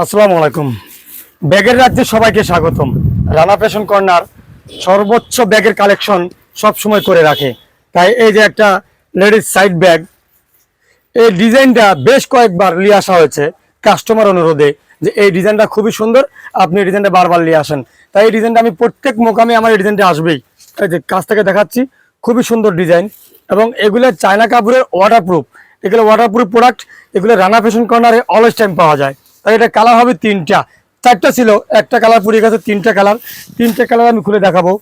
আসসালামু আলাইকুম। ব্যাগের রাজ্যে সবাইকে স্বাগতম। রানা ফ্যাশন কর্নার সর্বোচ্চ ব্যাগের কালেকশন সব সময় করে রাখে। তাই এই যে একটা লেডিস সাইড ব্যাগ, এই ডিজাইনটা বেশ কয়েকবার নিয়ে আসা হয়েছে কাস্টমার অনুরোধে যে এই ডিজাইনটা খুবই সুন্দর, আপনি এই ডিজাইনটা বারবার নিয়ে আসেন। তাই এই ডিজাইনটা আমি প্রত্যেক মোকামে আমার এই ডিজাইনটা আসবেই। এই যে কাছ থেকে দেখাচ্ছি, খুবই সুন্দর ডিজাইন এবং এগুলো চায়না কাপড়ের ওয়াটারপ্রুফ। এগুলো ওয়াটারপ্রুফ প্রোডাক্ট, এগুলো রানা ফ্যাশন কর্নারে অলওয়েজ টাইম পাওয়া যায়। তাই এটা কালার হবে তিনটা, চারটা ছিল, একটা কালার পুড়ে গেছে, তিনটা কালার আমি খুলে দেখাবো।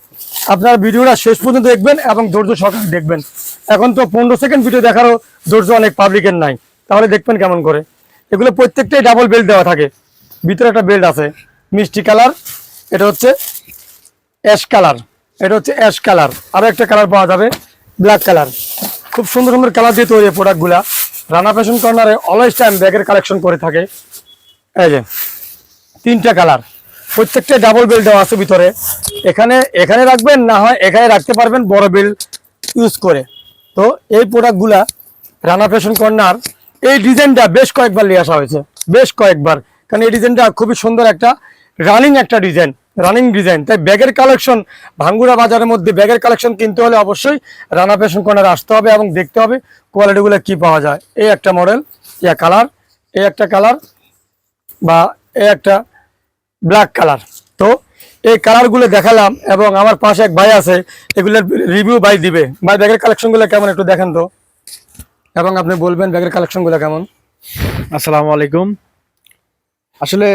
আপনার ভিডিওটা শেষ পর্যন্ত দেখবেন এবং ধৈর্য সহকারে দেখবেন। এখন তো 15 সেকেন্ড ভিডিও দেখারও ধৈর্য অনেক পাবলিকের নাই, তাহলে দেখবেন কেমন করে। এগুলো প্রত্যেকটাই ডাবল বেল্ট দেওয়া থাকে, ভিতরে একটা বেল্ট আছে মিষ্টি কালার, এটা হচ্ছে অ্যাশ কালার, এটা হচ্ছে অ্যাশ কালার, আরও একটা কালার পাওয়া যাবে ব্ল্যাক কালার। খুব সুন্দর সুন্দর কালার দিয়ে তৈরি প্রোডাক্টগুলা রানা ফ্যাশন কর্নারে অলওয়েজ টাইম ব্যাগের কালেকশন করে থাকে। এই যে তিনটা কালার, প্রত্যেকটা ডাবল বেল্ট দেওয়া আছে ভিতরে। এখানে রাখবেন, না হয় এখানে রাখতে পারবেন বড় বেল্ট ইউজ করে। তো এই প্রোডাক্টগুলা রানা ফ্যাশন কর্নার এই ডিজাইনটা বেশ কয়েকবার নিয়ে আসা হয়েছে, বেশ কয়েকবার, কারণ এই ডিজাইনটা খুবই সুন্দর একটা রানিং ডিজাইন। তাই ব্যাগের কালেকশন, ভাঙ্গুড়া বাজারের মধ্যে ব্যাগের কালেকশন কিনতে হলে অবশ্যই রানা ফ্যাশন কর্নারে আসতে হবে এবং দেখতে হবে কোয়ালিটিগুলো কি পাওয়া যায়। এই একটা মডেল, কালার, এই একটা কালার, বা এই একটা ব্ল্যাক কালার। তো এই কালারগুলো দেখালাম এবং আমার পাশে এক ভাই আছে, এগুলোর রিভিউ ভাই দিবে। ভাই ব্যাগের কালেকশনগুলো কেমন একটু দেখেন তো, এবং আপনি বলবেন ব্যাগের কালেকশনগুলো কেমন। আসসালামু আলাইকুম। আসলে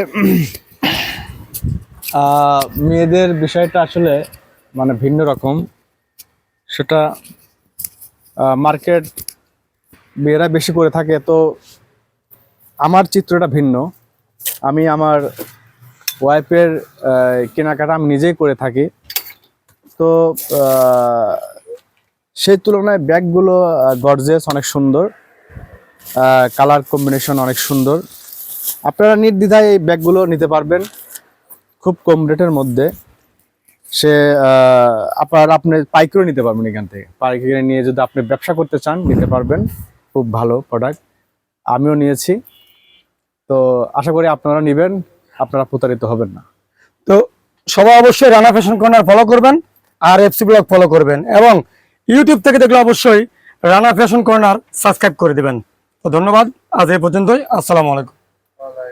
মেয়েদের বিষয়টা আসলে মানে ভিন্ন রকম। সেটা মার্কেট মেয়েরা বেশি করে থাকে, তো আমার চিত্রটা ভিন্ন। আমি আমার ওয়াইফের কেনাকাটা আমি নিজেই করে থাকি। তো সেই তুলনায় ব্যাগগুলো গর্জিয়াস, অনেক সুন্দর, কালার কম্বিনেশন অনেক সুন্দর। আপনারা নির্দ্বিধায় এই ব্যাগগুলো নিতে পারবেন খুব কম রেটের মধ্যে। সে আপনি পাইকারি নিতে পারবেন, এখান থেকে পাইকারি নিয়ে যদি আপনি ব্যবসা করতে চান নিতে পারবেন। খুব ভালো প্রোডাক্ট, আমিও নিয়েছি। তো আশা করি আপনারা নেবেন, আপনারা প্রতারিত হবেন না। তো সবাই অবশ্যই রানা ফ্যাশন কর্নার ফলো করবেন আর এফসি ব্লগ ফলো করবেন, এবং ইউটিউব থেকে দেখলে অবশ্যই রানা ফ্যাশন কর্নার সাবস্ক্রাইব করে দেবেন। তো ধন্যবাদ, আজ এই পর্যন্তই। আসসালামু আলাইকুম।